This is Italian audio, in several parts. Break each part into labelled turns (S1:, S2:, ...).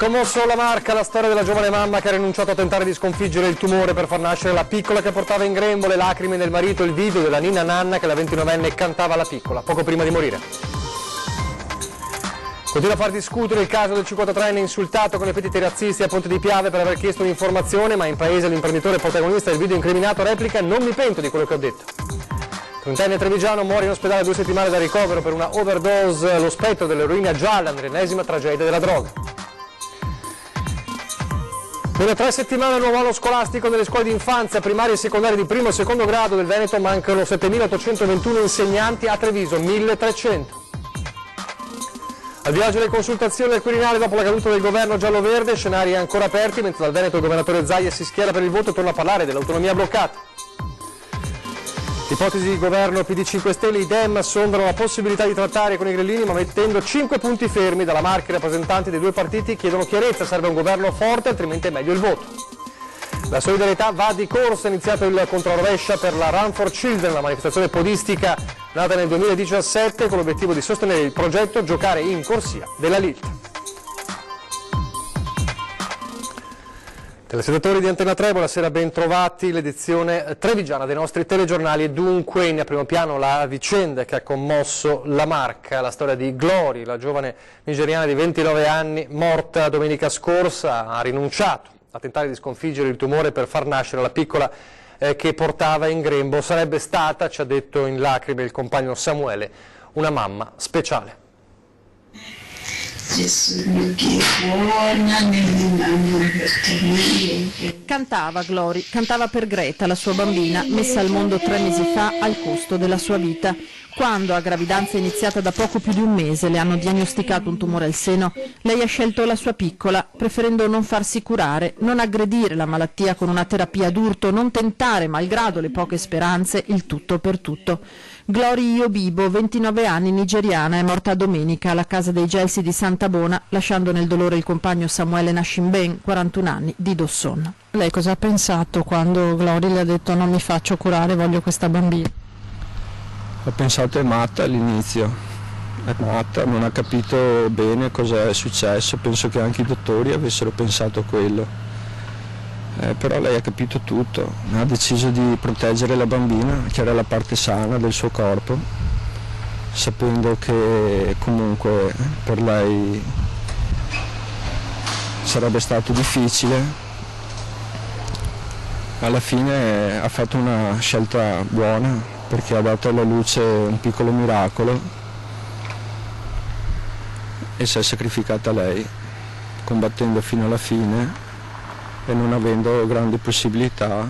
S1: commosso la Marca, la storia della giovane mamma che ha rinunciato a tentare di sconfiggere il tumore per far nascere la piccola che portava in grembo, le lacrime del marito, il video della ninna Nanna che la 29enne cantava alla piccola, poco prima di morire. Continua a far discutere il caso del 53enne insultato con epiteti razzisti a Ponte di Piave per aver chiesto un'informazione, ma in paese l'imprenditore protagonista del video incriminato replica: non mi pento di quello che ho detto. 30enne trevigiano muore in ospedale 2 settimane da ricovero per una overdose, lo spettro dell'eroina gialla nell'ennesima tragedia della droga. Nelle 3 settimane nuovo anno scolastico nelle scuole di infanzia, primarie e secondarie di primo e secondo grado del Veneto mancano 7.821 insegnanti, a Treviso 1.300. Al viaggio delle consultazioni del Quirinale dopo la caduta del governo giallo-verde, scenari ancora aperti, mentre dal Veneto il governatore Zaia si schiera per il voto e torna a parlare dell'autonomia bloccata. Ipotesi di governo PD 5 Stelle, i Dem sondano la possibilità di trattare con i grillini ma mettendo 5 punti fermi. Dalla Marca i rappresentanti dei due partiti chiedono chiarezza, serve un governo forte altrimenti è meglio il voto. La solidarietà va di corsa, è iniziato il controrovescia per la Run for Children, la manifestazione podistica nata nel 2017 con l'obiettivo di sostenere il progetto Giocare in corsia della Lilt. Telespettatori di Antena 3, buonasera, ben trovati. L'edizione trevigiana dei nostri telegiornali e dunque in primo piano la vicenda che ha commosso la Marca, la storia di Glory, la giovane nigeriana di 29 anni, morta domenica scorsa, ha rinunciato a tentare di sconfiggere il tumore per far nascere la piccola che portava in grembo. Sarebbe stata, ci ha detto in lacrime il compagno Samuele, una mamma speciale.
S2: Cantava Glory, cantava per Greta, la sua bambina, messa al mondo 3 mesi fa al costo della sua vita. Quando, a gravidanza iniziata da poco più di un mese, le hanno diagnosticato un tumore al seno, lei ha scelto la sua piccola, preferendo non farsi curare, non aggredire la malattia con una terapia d'urto, non tentare, malgrado le poche speranze, il tutto per tutto. Glory Iobibo, 29 anni, nigeriana, è morta domenica alla casa dei Gelsi di Santa Bona, lasciando nel dolore il compagno Samuele Nashimben, 41 anni, di Dosson. Lei cosa ha pensato quando Glory le ha detto non mi faccio curare, voglio questa bambina?
S3: Ho pensato è matta all'inizio, è matta, non ha capito bene cosa è successo, penso che anche i dottori avessero pensato quello, però lei ha capito tutto, ha deciso di proteggere la bambina, che era la parte sana del suo corpo, sapendo che comunque per lei sarebbe stato difficile. Alla fine ha fatto una scelta buona, perché ha dato alla luce un piccolo miracolo e si è sacrificata lei, combattendo fino alla fine e non avendo grandi possibilità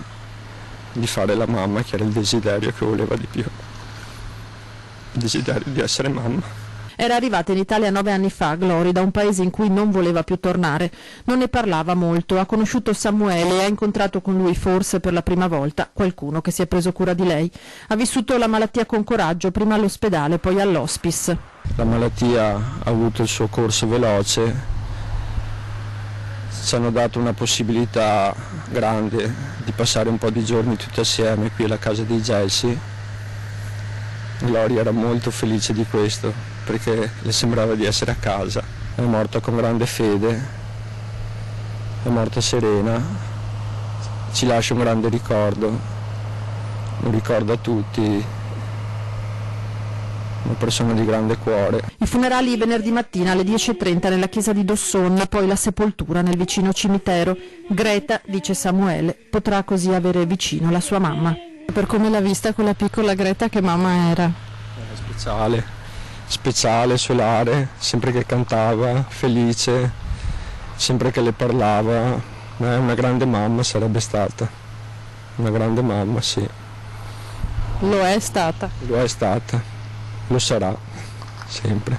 S3: di fare la mamma, che era il desiderio che voleva di più, il desiderio di essere mamma.
S2: Era arrivata in Italia 9 anni fa, Glory, da un paese in cui non voleva più tornare. Non ne parlava molto, ha conosciuto Samuele e ha incontrato con lui, forse per la prima volta, qualcuno che si è preso cura di lei. Ha vissuto la malattia con coraggio, prima all'ospedale, poi all'hospice.
S3: La malattia ha avuto il suo corso veloce, ci hanno dato una possibilità grande di passare un po' di giorni tutti assieme qui alla casa dei Gelsi. Gloria era molto felice di questo, perché le sembrava di essere a casa. È morta con grande fede, è morta serena, ci lascia un grande ricordo, un ricordo a tutti, una persona di grande cuore.
S2: I funerali venerdì mattina alle 10:30 nella chiesa di Dosson, poi la sepoltura nel vicino cimitero. Greta, dice Samuele, potrà così avere vicino la sua mamma. Per come l'ha vista quella piccola Greta, che mamma era?
S3: Era speciale, solare, sempre che cantava, felice, sempre che le parlava, una grande mamma sarebbe stata, una grande mamma, sì.
S2: Lo è stata?
S3: Lo è stata, lo sarà, sempre.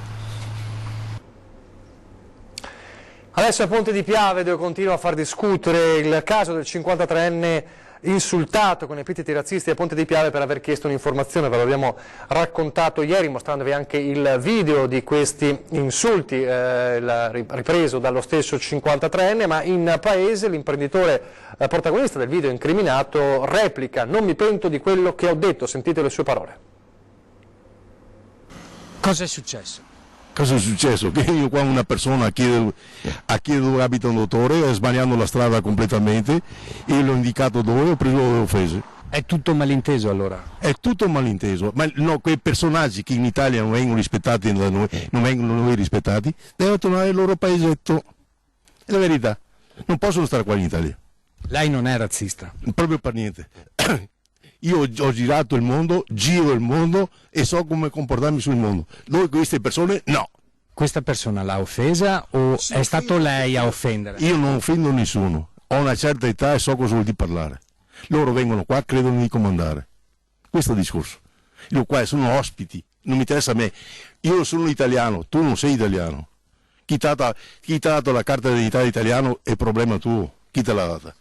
S1: Adesso a Ponte di Piave dove continua a far discutere il caso del 53enne insultato con epiteti razzisti a Ponte di Piave per aver chiesto un'informazione. Ve l'abbiamo raccontato ieri mostrandovi anche il video di questi insulti ripreso dallo stesso 53enne, ma in paese l'imprenditore protagonista del video incriminato replica: non mi pento di quello che ho detto, sentite le sue parole.
S4: Cosa è successo? Cosa è successo? Che io qua una persona chiedo dove abita un dottore, sbagliando la strada completamente, e l'ho indicato dove, ho preso le offese.
S5: È tutto malinteso allora?
S4: È tutto malinteso, ma no, quei personaggi che in Italia non vengono rispettati da noi, non vengono noi rispettati, devono tornare al loro paesetto. È la verità, non possono stare qua in Italia.
S5: Lei non è razzista?
S4: Proprio per niente. Io ho girato il mondo, giro il mondo e so come comportarmi sul mondo. Noi queste persone no.
S5: Questa persona l'ha offesa o è stato lei a offendere?
S4: Io non offendo nessuno, ho una certa età e so cosa vuol dire parlare. Loro vengono qua, credono di comandare. Questo è il discorso. Io qua sono ospiti, non mi interessa a me. Io sono italiano, tu non sei italiano. Chi ti ha dato la carta d'identità italiano è problema tuo. Chi te l'ha data?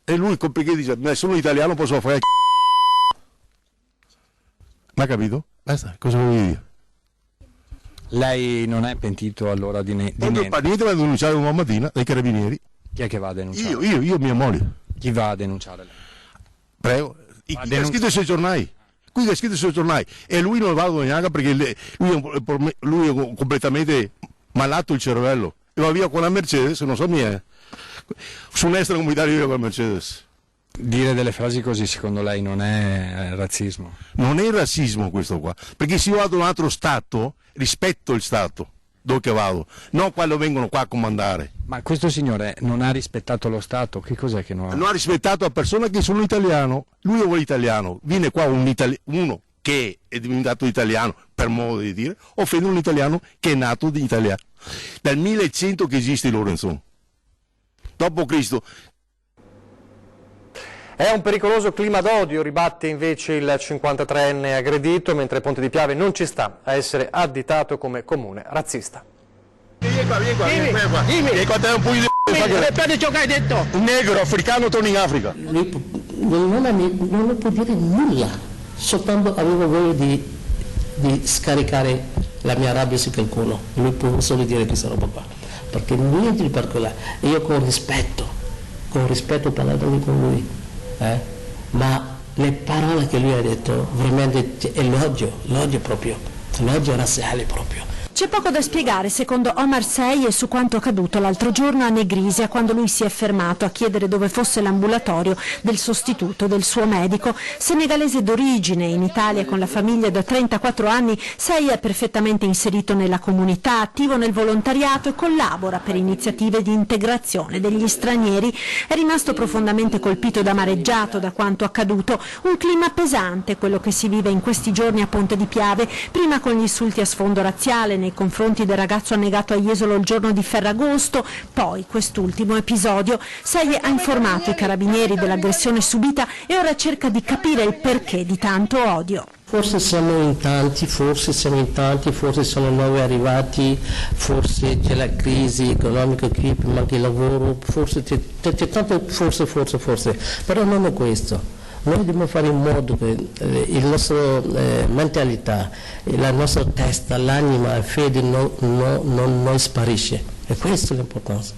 S4: E lui perché dice, sono italiano, posso fare ma capito? Basta, cosa vuoi dire?
S5: Lei non è pentito allora di niente?
S4: Niente va a denunciare una mattina dai carabinieri.
S5: Chi è che va a denunciare?
S4: Io, mia moglie.
S5: Chi va a denunciare lei?
S4: Prego. Qui è scritto sui giornali. Qui è scritto sui giornali. E lui non va a denunciare perché lui è completamente malato il cervello. E va via con la Mercedes, non so mia. Su un extracomunitario vive con la Mercedes.
S5: Dire delle frasi così secondo lei non è razzismo?
S4: Non è razzismo questo qua, perché se io vado in un altro stato, rispetto il stato dove che vado, non quando vengono qua a comandare.
S5: Ma questo signore non ha rispettato lo Stato, che cos'è che non ha?
S4: Non ha rispettato la persona che sono italiano, lui è italiano, viene qua uno che è diventato italiano, per modo di dire, offende un italiano che è nato di italiano. Dal 1100 che esiste Lorenzo. Dopo Cristo.
S1: È un pericoloso clima d'odio, ribatte invece il 53enne aggredito, mentre Ponte di Piave non ci sta a essere additato come comune razzista.
S4: Vieni qua. Dimmi quanto è un pugno di
S6: Ripeti ciò che hai detto.
S4: un negro africano torna in Africa.
S6: Non può dire nulla, soltanto avevo voglia di scaricare la mia rabbia su qualcuno. Lui può solo dire questa roba qua, perché niente di particolare. Io con rispetto ho parlato con lui. Ma le parole che lui ha detto veramente è l'odio proprio, l'odio razziale proprio.
S2: C'è poco da spiegare, secondo Omar Seye, su quanto accaduto l'altro giorno a Negrisia, quando lui si è fermato a chiedere dove fosse l'ambulatorio del sostituto del suo medico. Senegalese d'origine, in Italia con la famiglia da 34 anni, Seye è perfettamente inserito nella comunità, attivo nel volontariato e collabora per iniziative di integrazione degli stranieri. È rimasto profondamente colpito ed amareggiato da quanto accaduto. Un clima pesante, quello che si vive in questi giorni a Ponte di Piave, prima con gli insulti a sfondo razziale nei confronti del ragazzo annegato a Jesolo il giorno di Ferragosto, poi quest'ultimo episodio. Seye ha informato i carabinieri dell'aggressione subita e ora cerca di capire il perché di tanto odio.
S6: Forse siamo in tanti, forse sono nuovi arrivati, forse c'è la crisi economica qui, manca il lavoro, forse c'è tanto forse, però non è questo. Noi dobbiamo fare in modo che la nostra mentalità, la nostra testa, l'anima, la fede non sparisce. E questa è l'importanza.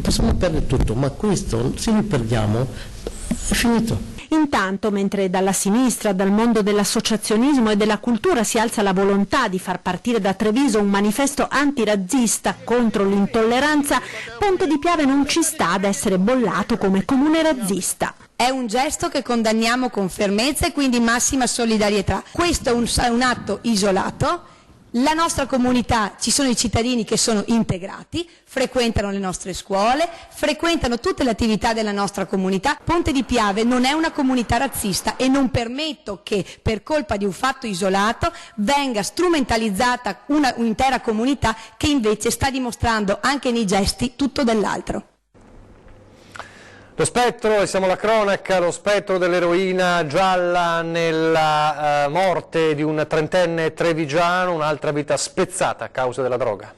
S6: Possiamo perdere tutto, ma questo, se li perdiamo, è finito.
S2: Intanto, mentre dalla sinistra, dal mondo dell'associazionismo e della cultura si alza la volontà di far partire da Treviso un manifesto antirazzista contro l'intolleranza, Ponte di Piave non ci sta ad essere bollato come comune razzista.
S7: È un gesto che condanniamo con fermezza e quindi massima solidarietà. Questo è un atto isolato. La nostra comunità, ci sono i cittadini che sono integrati, frequentano le nostre scuole, frequentano tutte le attività della nostra comunità. Ponte di Piave non è una comunità razzista e non permetto che per colpa di un fatto isolato venga strumentalizzata un'intera comunità che invece sta dimostrando anche nei gesti tutto dell'altro.
S1: Lo spettro, e siamo alla cronaca, lo spettro dell'eroina gialla nella morte di un trentenne trevigiano, un'altra vita spezzata a causa della droga.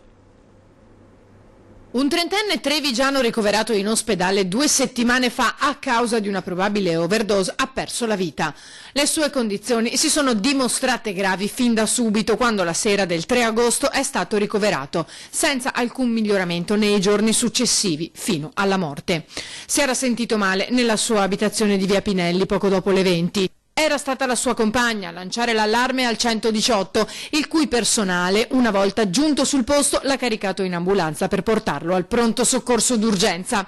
S8: Un trentenne trevigiano ricoverato in ospedale 2 settimane fa a causa di una probabile overdose ha perso la vita. Le sue condizioni si sono dimostrate gravi fin da subito, quando la sera del 3 agosto è stato ricoverato, senza alcun miglioramento nei giorni successivi, fino alla morte. Si era sentito male nella sua abitazione di via Pinelli poco dopo le 20. Era stata la sua compagna a lanciare l'allarme al 118, il cui personale, una volta giunto sul posto, l'ha caricato in ambulanza per portarlo al pronto soccorso d'urgenza.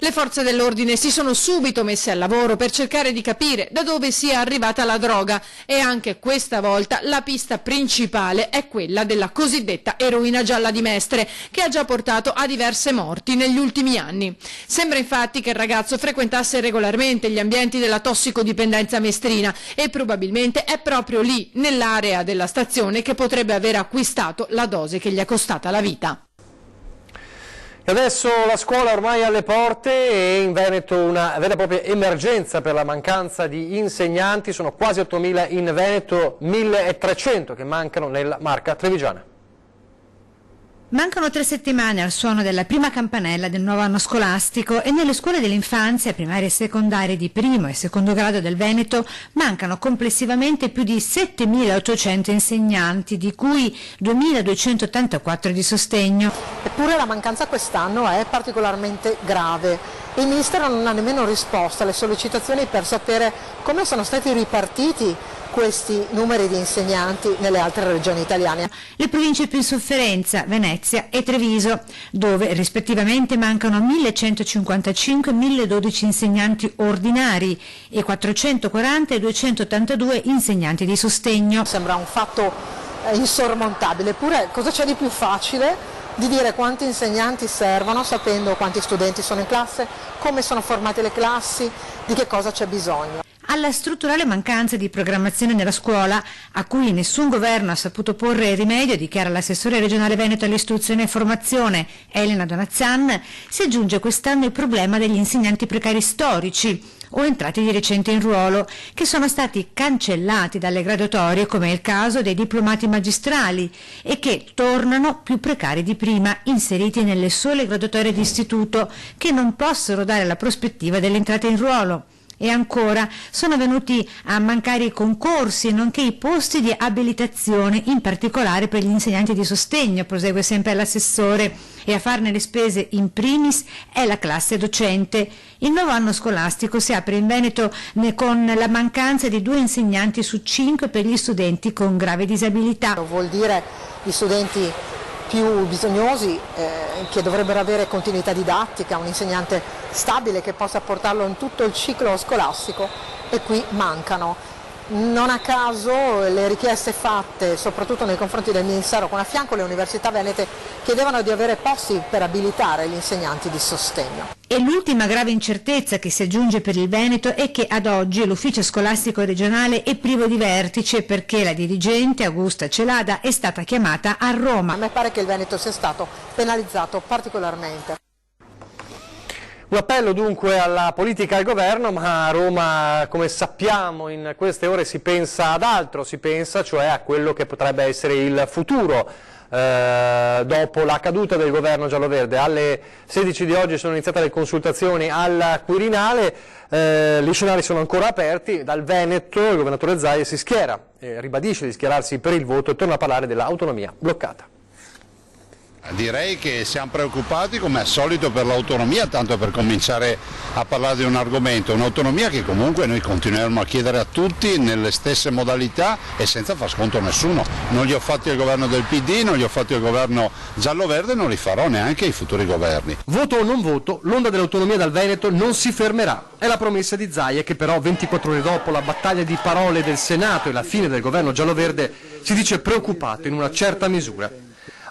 S8: Le forze dell'ordine si sono subito messe al lavoro per cercare di capire da dove sia arrivata la droga e anche questa volta la pista principale è quella della cosiddetta eroina gialla di Mestre, che ha già portato a diverse morti negli ultimi anni. Sembra infatti che il ragazzo frequentasse regolarmente gli ambienti della tossicodipendenza mestrina e probabilmente è proprio lì, nell'area della stazione, che potrebbe aver acquistato la dose che gli è costata la vita.
S1: E adesso la scuola ormai alle porte e in Veneto una vera e propria emergenza per la mancanza di insegnanti. Sono quasi 8.000 in Veneto, 1.300 che mancano nella Marca trevigiana.
S9: Mancano 3 settimane al suono della prima campanella del nuovo anno scolastico e nelle scuole dell'infanzia, primarie e secondarie di primo e secondo grado del Veneto mancano complessivamente più di 7.800 insegnanti, di cui 2.284 di sostegno.
S10: Eppure la mancanza quest'anno è particolarmente grave. Il Ministero non ha nemmeno risposto alle sollecitazioni per sapere come sono stati ripartiti questi numeri di insegnanti nelle altre regioni italiane.
S9: Le province più in sofferenza, Venezia e Treviso, dove rispettivamente mancano 1.155 e 1.012 insegnanti ordinari e 440 e 282 insegnanti di sostegno.
S10: Sembra un fatto insormontabile, eppure cosa c'è di più facile di dire quanti insegnanti servono sapendo quanti studenti sono in classe, come sono formate le classi, di che cosa c'è bisogno.
S9: Alla strutturale mancanza di programmazione nella scuola, a cui nessun governo ha saputo porre rimedio, dichiara l'assessore regionale Veneto all'istruzione e formazione Elena Donazzan, si aggiunge quest'anno il problema degli insegnanti precari storici o entrati di recente in ruolo, che sono stati cancellati dalle graduatorie, come è il caso dei diplomati magistrali, e che tornano più precari di prima, inseriti nelle sole graduatorie di istituto, che non possono dare la prospettiva dell'entrata in ruolo. E ancora sono venuti a mancare i concorsi nonché i posti di abilitazione, in particolare per gli insegnanti di sostegno, prosegue sempre l'assessore, e a farne le spese in primis è la classe docente. Il nuovo anno scolastico si apre in Veneto con la mancanza di 2 insegnanti su 5 per gli studenti con grave disabilità.
S10: Vuol dire gli studenti più bisognosi che dovrebbero avere continuità didattica, un insegnante stabile che possa portarlo in tutto il ciclo scolastico, e qui mancano. Non a caso le richieste fatte soprattutto nei confronti del Ministero, con a fianco le università venete, chiedevano di avere posti per abilitare gli insegnanti di sostegno.
S9: E l'ultima grave incertezza che si aggiunge per il Veneto è che ad oggi l'ufficio scolastico regionale è privo di vertice, perché la dirigente Augusta Celada è stata chiamata a Roma.
S10: A me pare che il Veneto sia stato penalizzato particolarmente.
S1: Un appello dunque alla politica e al governo, ma a Roma, come sappiamo, in queste ore si pensa ad altro, si pensa cioè a quello che potrebbe essere il futuro dopo la caduta del governo gialloverde. Alle 16 di oggi sono iniziate le consultazioni al Quirinale, gli scenari sono ancora aperti. Dal Veneto il governatore Zaia si schiera, ribadisce di schierarsi per il voto e torna a parlare dell'autonomia bloccata.
S11: Direi che siamo preoccupati come al solito per l'autonomia, tanto per cominciare a parlare di un argomento, un'autonomia che comunque noi continueremo a chiedere a tutti nelle stesse modalità e senza far sconto a nessuno. Non li ho fatti al governo del PD, non li ho fatti al governo giallo-verde, non li farò neanche ai futuri governi.
S1: Voto o non voto, l'onda dell'autonomia dal Veneto non si fermerà. È la promessa di Zaia, che però 24 ore dopo la battaglia di parole del Senato e la fine del governo giallo-verde si dice preoccupato in una certa misura.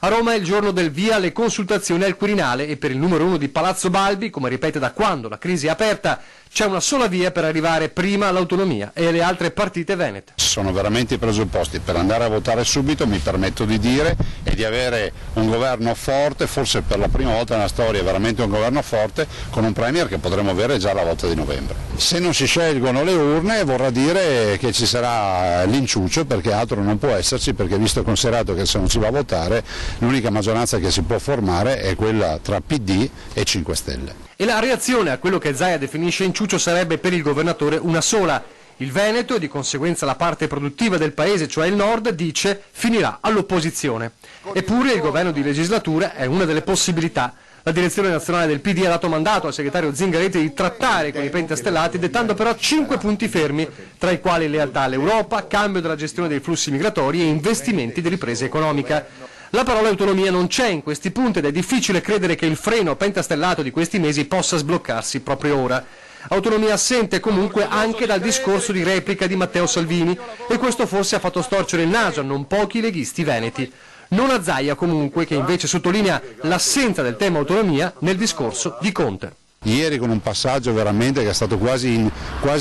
S1: A Roma è il giorno del via alle consultazioni al Quirinale e per il numero 1 di Palazzo Balbi, come ripete da quando la crisi è aperta, c'è una sola via per arrivare prima all'autonomia e alle altre partite venete.
S11: Sono veramente i presupposti per andare a votare subito, mi permetto di dire, e di avere un governo forte, forse per la prima volta nella storia veramente un governo forte, con un premier che potremo avere già alla volta di novembre. Se non si scelgono le urne vorrà dire che ci sarà l'inciuccio, perché altro non può esserci, perché visto e considerato che se non si va a votare l'unica maggioranza che si può formare è quella tra PD e 5 Stelle.
S1: E la reazione a quello che Zaia definisce inciuccio sarebbe per il governatore una sola. Il Veneto, e di conseguenza la parte produttiva del paese, cioè il nord, dice finirà all'opposizione. Eppure il governo di legislatura è una delle possibilità. La direzione nazionale del PD ha dato mandato al segretario Zingaretti di trattare con i pentastellati, dettando però 5 punti fermi, tra i quali lealtà all'Europa, cambio della gestione dei flussi migratori e investimenti di ripresa economica. La parola autonomia non c'è in questi punti ed è difficile credere che il freno pentastellato di questi mesi possa sbloccarsi proprio ora. Autonomia assente comunque anche dal discorso di replica di Matteo Salvini, e questo forse ha fatto storcere il naso a non pochi leghisti veneti. Non a Zaia comunque, che invece sottolinea l'assenza del tema autonomia nel discorso di Conte.
S11: Ieri con un passaggio veramente che è stato quasi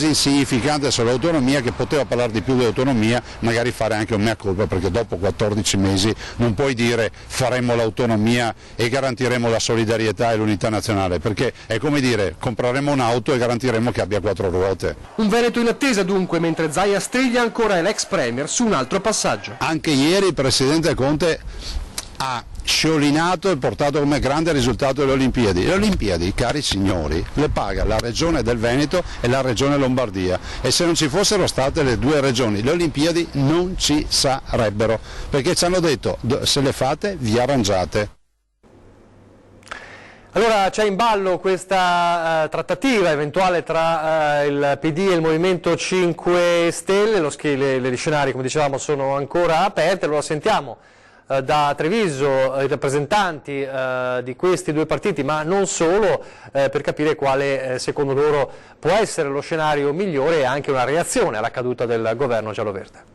S11: insignificante sull'autonomia, che poteva parlare di più di autonomia, magari fare anche un mea culpa, perché dopo 14 mesi non puoi dire faremo l'autonomia e garantiremo la solidarietà e l'unità nazionale, perché è come dire compreremo un'auto e garantiremo che abbia 4 ruote.
S1: Un Veneto in attesa dunque, mentre Zaia striglia ancora l'ex premier su un altro passaggio.
S11: Anche ieri il Presidente Conte ha sciolinato e portato come grande risultato le Olimpiadi. Le Olimpiadi, cari signori, le paga la regione del Veneto e la regione Lombardia, e se non ci fossero state le 2 regioni le Olimpiadi non ci sarebbero, perché ci hanno detto se le fate vi arrangiate.
S1: Allora c'è in ballo questa trattativa eventuale tra il PD e il Movimento 5 Stelle, gli scenari come dicevamo sono ancora aperti. Allora sentiamo da Treviso i rappresentanti di questi 2 partiti, ma non solo, per capire quale secondo loro può essere lo scenario migliore e anche una reazione alla caduta del governo giallo-verde.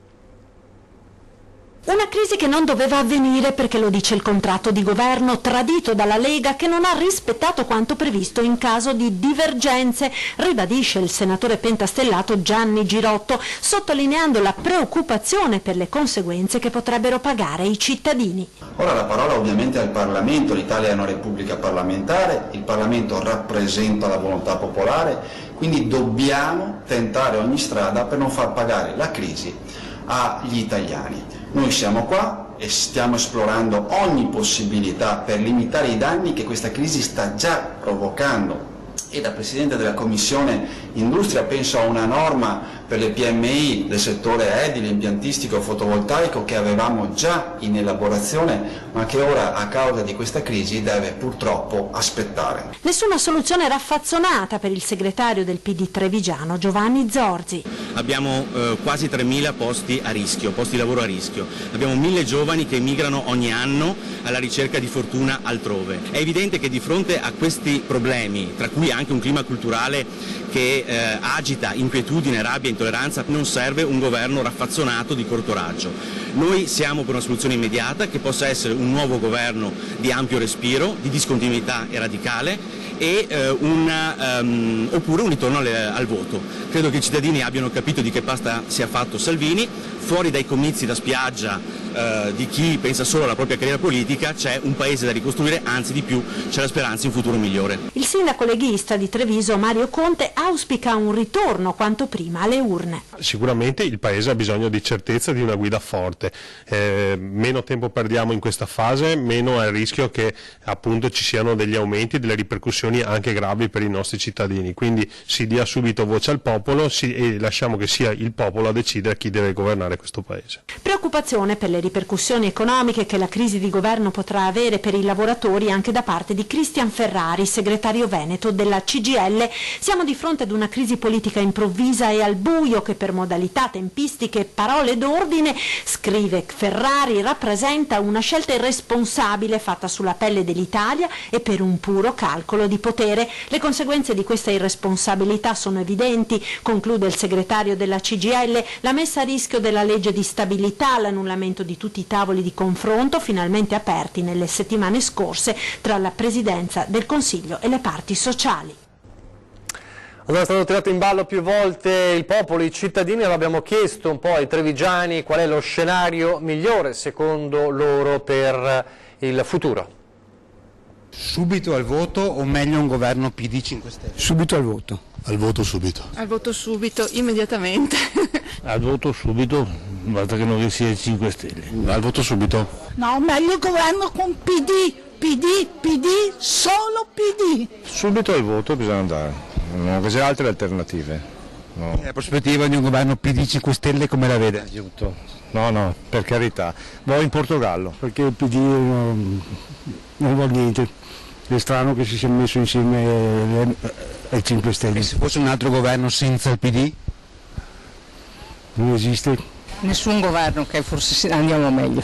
S2: Una crisi che non doveva avvenire perché lo dice il contratto di governo tradito dalla Lega, che non ha rispettato quanto previsto in caso di divergenze, ribadisce il senatore pentastellato Gianni Girotto, sottolineando la preoccupazione per le conseguenze che potrebbero pagare i cittadini.
S12: Ora la parola ovviamente al Parlamento, l'Italia è una repubblica parlamentare, il Parlamento rappresenta la volontà popolare, quindi dobbiamo tentare ogni strada per non far pagare la crisi agli italiani. Noi siamo qua e stiamo esplorando ogni possibilità per limitare i danni che questa crisi sta già provocando. E da Presidente della Commissione Industria penso a una norma per le PMI del settore edile, impiantistico e fotovoltaico che avevamo già in elaborazione, ma che ora a causa di questa crisi deve purtroppo aspettare.
S2: Nessuna soluzione raffazzonata per il segretario del PD trevigiano Giovanni Zorzi.
S13: Abbiamo quasi 3.000 posti a rischio, posti di lavoro a rischio. Abbiamo 1.000 giovani che emigrano ogni anno alla ricerca di fortuna altrove. È evidente che di fronte a questi problemi, tra cui anche un clima culturale che agita inquietudine, rabbia e intolleranza, non serve un governo raffazzonato di corto raggio. Noi siamo per una soluzione immediata che possa essere un nuovo governo di ampio respiro, di discontinuità e radicale, e oppure un ritorno al voto. Credo che i cittadini abbiano capito di che pasta sia fatto Salvini. Fuori dai comizi da spiaggia di chi pensa solo alla propria carriera politica c'è un paese da ricostruire, anzi di più, c'è la speranza in un futuro migliore.
S2: Il sindaco leghista di Treviso Mario Conte auspica un ritorno quanto prima alle urne.
S14: Sicuramente il paese ha bisogno di certezza, di una guida forte, meno tempo perdiamo in questa fase, meno è il rischio che appunto ci siano degli aumenti, delle ripercussioni anche gravi per i nostri cittadini, quindi si dia subito voce al popolo e lasciamo che sia il popolo a decidere chi deve governare questo paese.
S2: Preoccupazione per le ripercussioni economiche che la crisi di governo potrà avere per i lavoratori anche da parte di Cristian Ferrari, segretario veneto della CGIL. Siamo di fronte ad una crisi politica improvvisa e al buio che per modalità, tempistiche e parole d'ordine, scrive Ferrari, rappresenta una scelta irresponsabile fatta sulla pelle dell'Italia e per un puro calcolo di potere. Le conseguenze di questa irresponsabilità sono evidenti, conclude il segretario della CGIL, la messa a rischio della legge di stabilità, l'annullamento di tutti i tavoli di confronto finalmente aperti nelle settimane scorse tra la Presidenza del Consiglio e le parti sociali.
S1: Allora è stato tirato in ballo più volte il popolo, i cittadini, lo abbiamo chiesto un po' ai trevigiani qual è lo scenario migliore secondo loro per il futuro.
S15: Subito al voto o meglio un governo PD 5 Stelle?
S16: Subito al voto.
S17: Al voto subito.
S18: Al voto subito, immediatamente.
S16: Al voto subito, basta che non sia il 5 Stelle.
S17: Al voto subito.
S19: No, meglio il governo con PD, solo PD.
S20: Subito al voto bisogna andare, non c'è altre alternative. No.
S15: La prospettiva di un governo PD 5 Stelle come la vede?
S20: No, per carità. Vado in Portogallo.
S16: Perché il PD non vuole niente. È strano che si sia messo insieme ai 5 Stelle.
S15: E se fosse un altro governo senza il PD?
S16: Non esiste.
S19: Nessun governo, che forse andiamo meglio.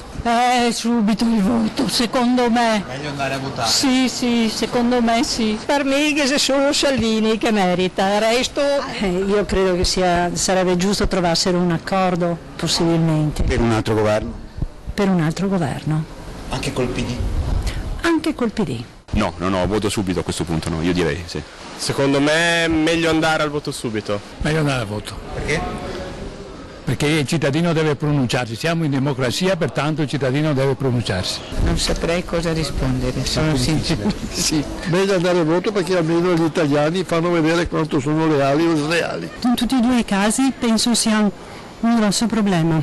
S19: Subito il voto, secondo me.
S15: Meglio andare a votare.
S19: Sì, secondo me sì. Per me che se solo Salvini che merita, il resto... io credo che sarebbe giusto trovassero un accordo, possibilmente.
S15: Per un altro governo?
S19: Per un altro governo.
S15: Anche col PD?
S19: Anche col PD.
S21: No, voto subito a questo punto, no, io direi sì.
S22: Secondo me è meglio andare al voto subito.
S16: Meglio andare al voto.
S15: Perché?
S16: Perché il cittadino deve pronunciarsi, siamo in democrazia, pertanto il cittadino deve pronunciarsi.
S19: Non saprei cosa rispondere, sono sincero.
S4: Sì, meglio andare al voto perché almeno gli italiani fanno vedere quanto sono leali o sleali.
S23: In tutti e due i casi penso sia un grosso problema.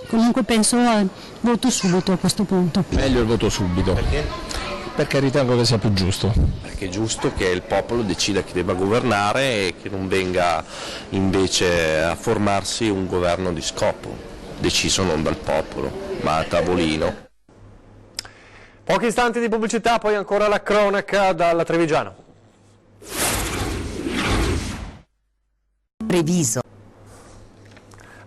S23: Comunque penso al voto subito a questo punto.
S5: Meglio il voto subito.
S15: Perché?
S5: Perché ritengo che sia più giusto.
S22: Perché è giusto che il popolo decida chi debba governare e che non venga invece a formarsi un governo di scopo, deciso non dal popolo, ma a tavolino.
S1: Pochi istanti di pubblicità, poi ancora la cronaca dalla Trevigiano.
S24: Treviso.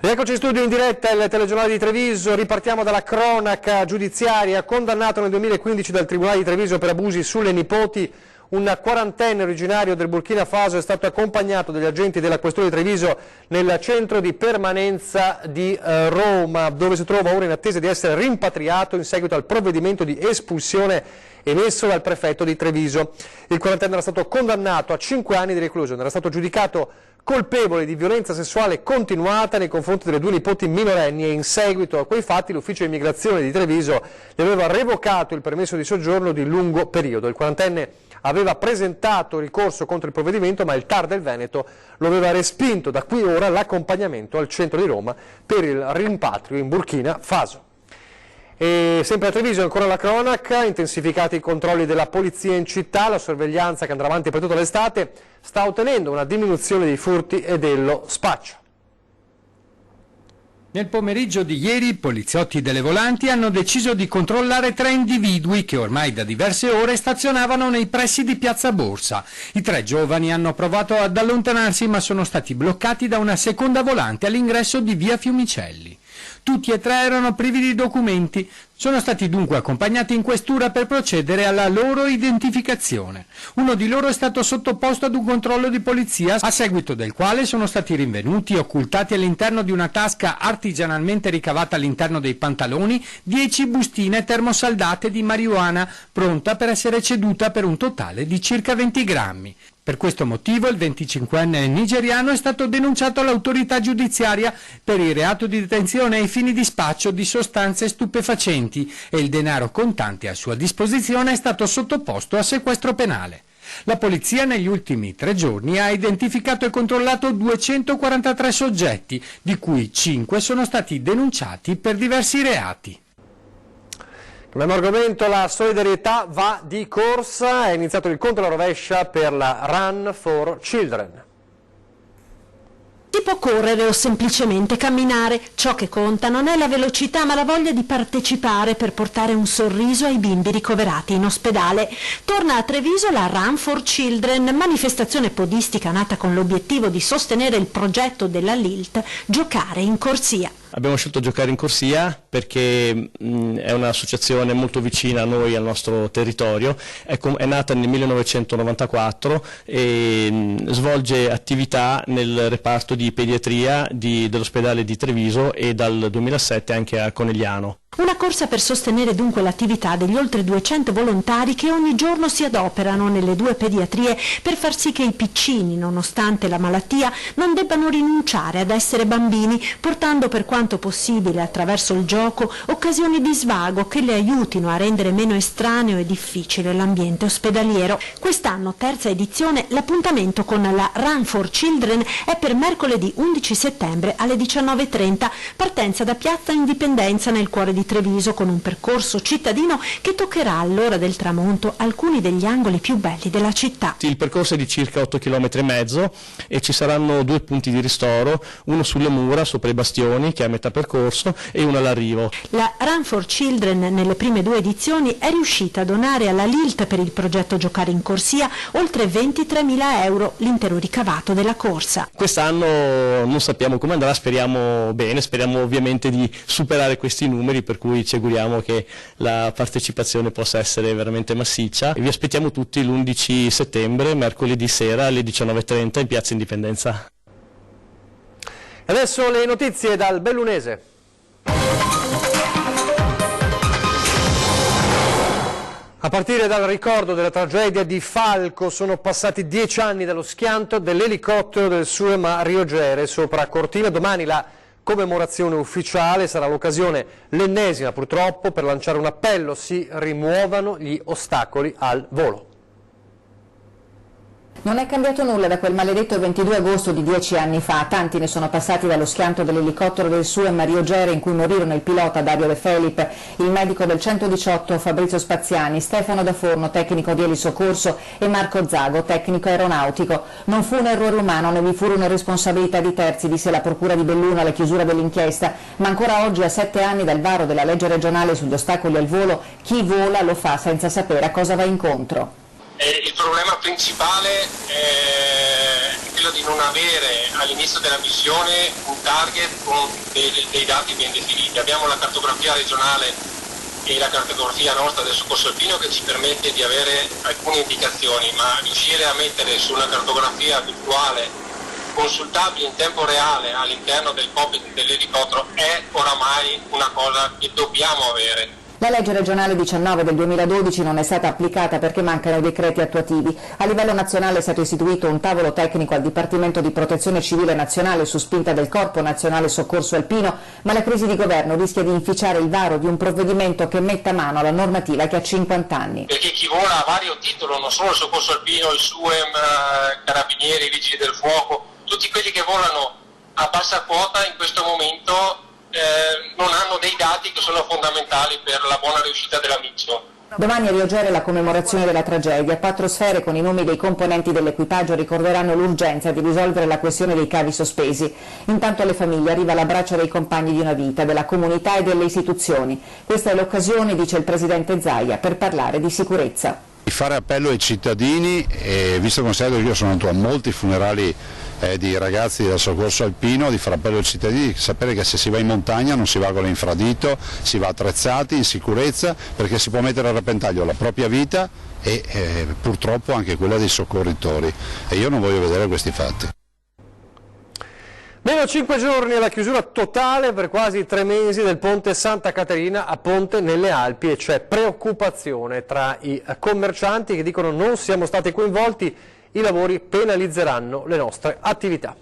S1: Eccoci in studio in diretta, il telegiornale di Treviso, ripartiamo dalla cronaca giudiziaria. Condannato nel 2015 dal Tribunale di Treviso per abusi sulle nipoti, un quarantenne originario del Burkina Faso è stato accompagnato dagli agenti della Questura di Treviso nel centro di permanenza di Roma, dove si trova ora in attesa di essere rimpatriato in seguito al provvedimento di espulsione emesso dal prefetto di Treviso. Il quarantenne era stato condannato a 5 anni di reclusione, era stato giudicato colpevole di violenza sessuale continuata nei confronti delle 2 nipoti minorenni e in seguito a quei fatti l'ufficio immigrazione di Treviso gli aveva revocato il permesso di soggiorno di lungo periodo. Il quarantenne aveva presentato ricorso contro il provvedimento, ma il TAR del Veneto lo aveva respinto. Da qui ora l'accompagnamento al centro di Roma per il rimpatrio in Burkina Faso. E sempre a Treviso ancora la cronaca, intensificati i controlli della polizia in città, la sorveglianza che andrà avanti per tutta l'estate sta ottenendo una diminuzione dei furti e dello spaccio.
S5: Nel pomeriggio di ieri i poliziotti delle volanti hanno deciso di controllare 3 individui che ormai da diverse ore stazionavano nei pressi di Piazza Borsa. I 3 giovani hanno provato ad allontanarsi ma sono stati bloccati da una seconda volante all'ingresso di via Fiumicelli. Tutti e 3 erano privi di documenti, sono stati dunque accompagnati in questura per procedere alla loro identificazione. Uno di loro è stato sottoposto ad un controllo di polizia, a seguito del quale sono stati rinvenuti, occultati all'interno di una tasca artigianalmente ricavata all'interno dei pantaloni, 10 bustine termosaldate di marijuana, pronta per essere ceduta per un totale di circa 20 grammi. Per questo motivo il 25enne nigeriano è stato denunciato all'autorità giudiziaria per il reato di detenzione ai fini di spaccio di sostanze stupefacenti e il denaro contante a sua disposizione è stato sottoposto a sequestro penale. La polizia negli ultimi 3 giorni ha identificato e controllato 243 soggetti, di cui 5 sono stati denunciati per diversi reati.
S1: Come argomento la solidarietà va di corsa, è iniziato il conto alla rovescia per la Run for Children.
S2: Si può correre o semplicemente camminare, ciò che conta non è la velocità ma la voglia di partecipare per portare un sorriso ai bimbi ricoverati in ospedale. Torna a Treviso la Run for Children, manifestazione podistica nata con l'obiettivo di sostenere il progetto della LILT Giocare in Corsia.
S22: Abbiamo scelto Giocare in Corsia perché è un'associazione molto vicina a noi, al nostro territorio, è nata nel 1994 e svolge attività nel reparto di pediatria dell'ospedale di Treviso e dal 2007 anche a Conegliano.
S2: Una corsa per sostenere dunque l'attività degli oltre 200 volontari che ogni giorno si adoperano nelle 2 pediatrie per far sì che i piccini, nonostante la malattia, non debbano rinunciare ad essere bambini, portando per quanto possibile attraverso il gioco occasioni di svago che le aiutino a rendere meno estraneo e difficile l'ambiente ospedaliero. Quest'anno, 3ª edizione, l'appuntamento con la Run for Children è per mercoledì 11 settembre alle 19:30, partenza da Piazza Indipendenza nel cuore di
S3: di Treviso, con un percorso cittadino che toccherà all'ora del tramonto alcuni degli angoli più belli della città.
S22: Il percorso è di circa 8,5 km e ci saranno 2 punti di ristoro, uno sulle mura sopra i bastioni che è a metà percorso e uno all'arrivo.
S3: La Run for Children nelle prime 2 edizioni è riuscita a donare alla Lilt per il progetto Giocare in corsia oltre 23.000 euro, l'intero ricavato della corsa.
S22: Quest'anno non sappiamo come andrà, speriamo bene, speriamo ovviamente di superare questi numeri, per cui ci auguriamo che la partecipazione possa essere veramente massiccia. Vi aspettiamo tutti l'11 settembre, mercoledì sera alle 19:30 in Piazza Indipendenza.
S1: Adesso le notizie dal Bellunese. A partire dal ricordo della tragedia di Falco sono passati 10 anni dallo schianto dell'elicottero del SUEM Rio Gere sopra Cortina. Domani la commemorazione ufficiale sarà l'occasione, l'ennesima purtroppo, per lanciare un appello: si rimuovano gli ostacoli al volo.
S6: Non è cambiato nulla da quel maledetto 22 agosto di 10 anni fa. Tanti ne sono passati dallo schianto dell'elicottero del SUEM Rio Gere, in cui morirono il pilota Dario De Felip, il medico del 118 Fabrizio Spaziani, Stefano Da Forno, tecnico di elisoccorso, e Marco Zago, tecnico aeronautico. Non fu un errore umano, né vi furono responsabilità di terzi, disse la Procura di Belluno alla chiusura dell'inchiesta, ma ancora oggi, a 7 anni dal varo della legge regionale sugli ostacoli al volo, chi vola lo fa senza sapere a cosa va incontro.
S7: Il problema principale è quello di non avere all'inizio della missione un target con dei dati ben definiti. Abbiamo la cartografia regionale e la cartografia nostra del soccorso alpino che ci permette di avere alcune indicazioni, ma riuscire a mettere su una cartografia virtuale consultabile in tempo reale all'interno del cockpit dell'elicottero è oramai una cosa che dobbiamo avere.
S6: La legge regionale 19 del 2012 non è stata applicata perché mancano i decreti attuativi. A livello nazionale è stato istituito un tavolo tecnico al Dipartimento di Protezione Civile Nazionale su spinta del Corpo Nazionale Soccorso Alpino, ma la crisi di governo rischia di inficiare il varo di un provvedimento che metta mano alla normativa che ha 50 anni.
S7: Perché chi vola a vario titolo, non solo il soccorso alpino, il SUEM, carabinieri, vigili del fuoco, tutti quelli che volano a bassa quota in questo momento non hanno dei dati che sono fondamentali per la buona riuscita della missione.
S6: Domani a Rio Gere la commemorazione della tragedia. 4 sfere con i nomi dei componenti dell'equipaggio ricorderanno l'urgenza di risolvere la questione dei cavi sospesi. Intanto alle famiglie arriva l'abbraccio dei compagni di una vita, della comunità e delle istituzioni. Questa è l'occasione, dice il Presidente Zaia, per parlare di sicurezza.
S11: Di fare appello ai cittadini, visto che considero che io sono andato a molti funerali di ragazzi del soccorso alpino, di fare appello ai cittadini, di sapere che se si va in montagna non si va con l'infradito, si va attrezzati, in sicurezza, perché si può mettere a repentaglio la propria vita e purtroppo anche quella dei soccorritori, e io non voglio vedere questi fatti.
S1: Meno 5 giorni alla chiusura totale per quasi 3 mesi del ponte Santa Caterina a Ponte nelle Alpi, e c'è preoccupazione tra i commercianti che dicono: non siamo stati coinvolti, i lavori penalizzeranno le nostre attività.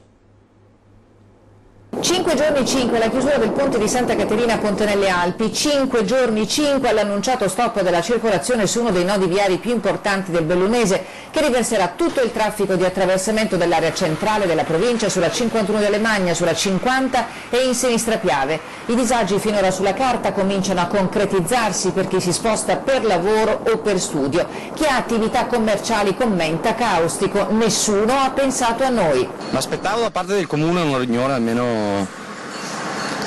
S6: 5 giorni 5 alla chiusura del ponte di Santa Caterina a Ponte nelle Alpi, 5 giorni 5 all'annunciato stop della circolazione su uno dei nodi viari più importanti del Bellunese, che riverserà tutto il traffico di attraversamento dell'area centrale della provincia sulla 51 delle Magne, sulla 50 e in Sinistra Piave. I disagi finora sulla carta cominciano a concretizzarsi per chi si sposta per lavoro o per studio. Chi ha attività commerciali commenta caustico: nessuno ha pensato a noi.
S24: Mi aspettavo da parte del comune una riunione almeno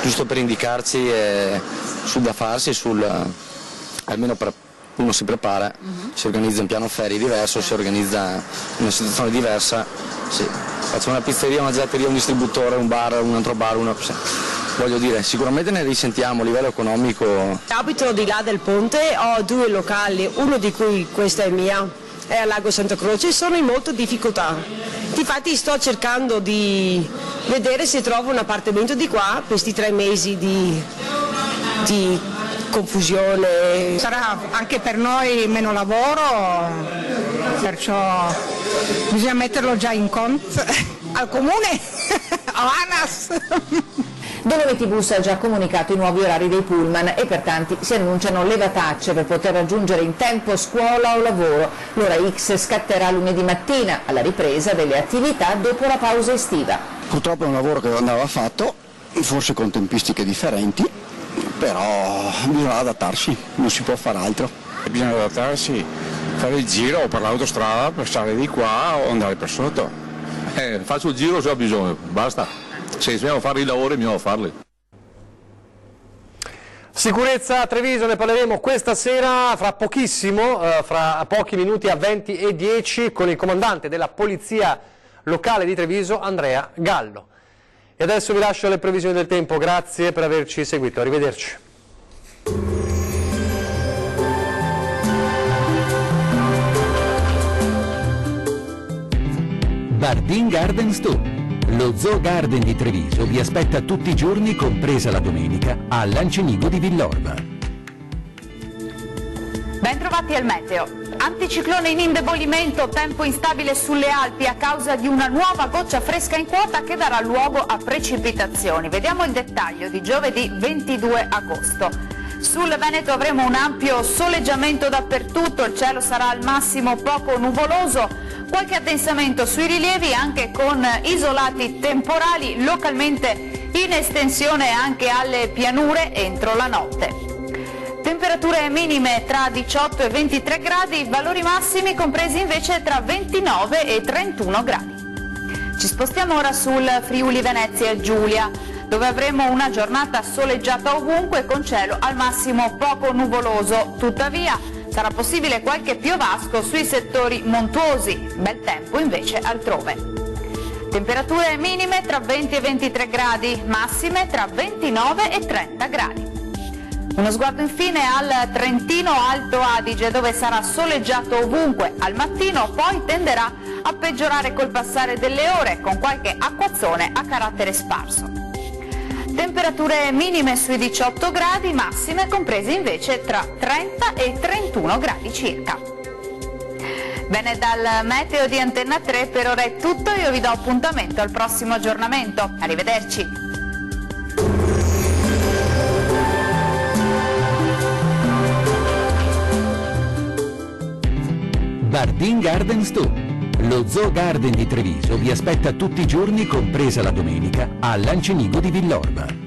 S24: giusto per indicarci sul da farsi, almeno per uno si prepara, si organizza un piano ferie diverso, si organizza una situazione diversa, sì. Facciamo una pizzeria, una gelateria, un distributore, un bar, un altro bar, voglio dire, sicuramente ne risentiamo a livello economico.
S25: Abito di là del ponte, ho 2 locali, uno di cui questa è mia, è a Lago Santa Croce, sono in molta difficoltà. Infatti sto cercando di vedere se trovo un appartamento di qua per questi 3 mesi di confusione.
S26: Sarà anche per noi meno lavoro, perciò bisogna metterlo già in conto al comune, a ANAS.
S6: Dolomiti Bus ha già comunicato i nuovi orari dei pullman e per tanti si annunciano levatacce per poter raggiungere in tempo scuola o lavoro. L'ora X scatterà lunedì mattina alla ripresa delle attività dopo la pausa estiva.
S27: Purtroppo è un lavoro che andava fatto, forse con tempistiche differenti,
S24: però bisogna adattarsi, non si può fare altro.
S20: Bisogna adattarsi, fare il giro o per l'autostrada per stare di qua o andare per sotto.
S8: Faccio il giro se ho bisogno, basta. Se dobbiamo fare i lavori, dobbiamo farli.
S1: Sicurezza a Treviso, ne parleremo questa sera, fra pochissimo, fra pochi minuti a 20:10, con il comandante della Polizia Locale di Treviso, Andrea Gallo. E adesso vi lascio le previsioni del tempo, grazie per averci seguito, arrivederci.
S9: Bardin Garden Store. Lo Zoo Garden di Treviso vi aspetta tutti i giorni, compresa la domenica, a Lancenigo di Villorba.
S10: Bentrovati al meteo. Anticiclone in indebolimento, tempo instabile sulle Alpi a causa di una nuova goccia fresca in quota che darà luogo a precipitazioni. Vediamo il dettaglio di giovedì 22 agosto. Sul Veneto avremo un ampio soleggiamento dappertutto, il cielo sarà al massimo poco nuvoloso, qualche addensamento sui rilievi anche con isolati temporali localmente in estensione anche alle pianure entro la notte. Temperature minime tra 18 e 23 gradi, valori massimi compresi invece tra 29 e 31 gradi. Ci spostiamo ora sul Friuli Venezia Giulia, dove avremo una giornata soleggiata ovunque con cielo al massimo poco nuvoloso. Tuttavia sarà possibile qualche piovasco sui settori montuosi, bel tempo invece altrove. Temperature minime tra 20 e 23 gradi, massime tra 29 e 30 gradi. Uno sguardo infine al Trentino Alto Adige, dove sarà soleggiato ovunque al mattino, poi tenderà a peggiorare col passare delle ore, con qualche acquazzone a carattere sparso. Temperature minime sui 18 gradi, massime comprese invece tra 30 e 31 gradi circa. Bene, dal meteo di Antenna 3 per ora è tutto, io vi do appuntamento al prossimo aggiornamento. Arrivederci.
S9: Bardin Garden Store. Lo Zoo Garden di Treviso vi aspetta tutti i giorni, compresa la domenica, a Lancenigo di Villorba.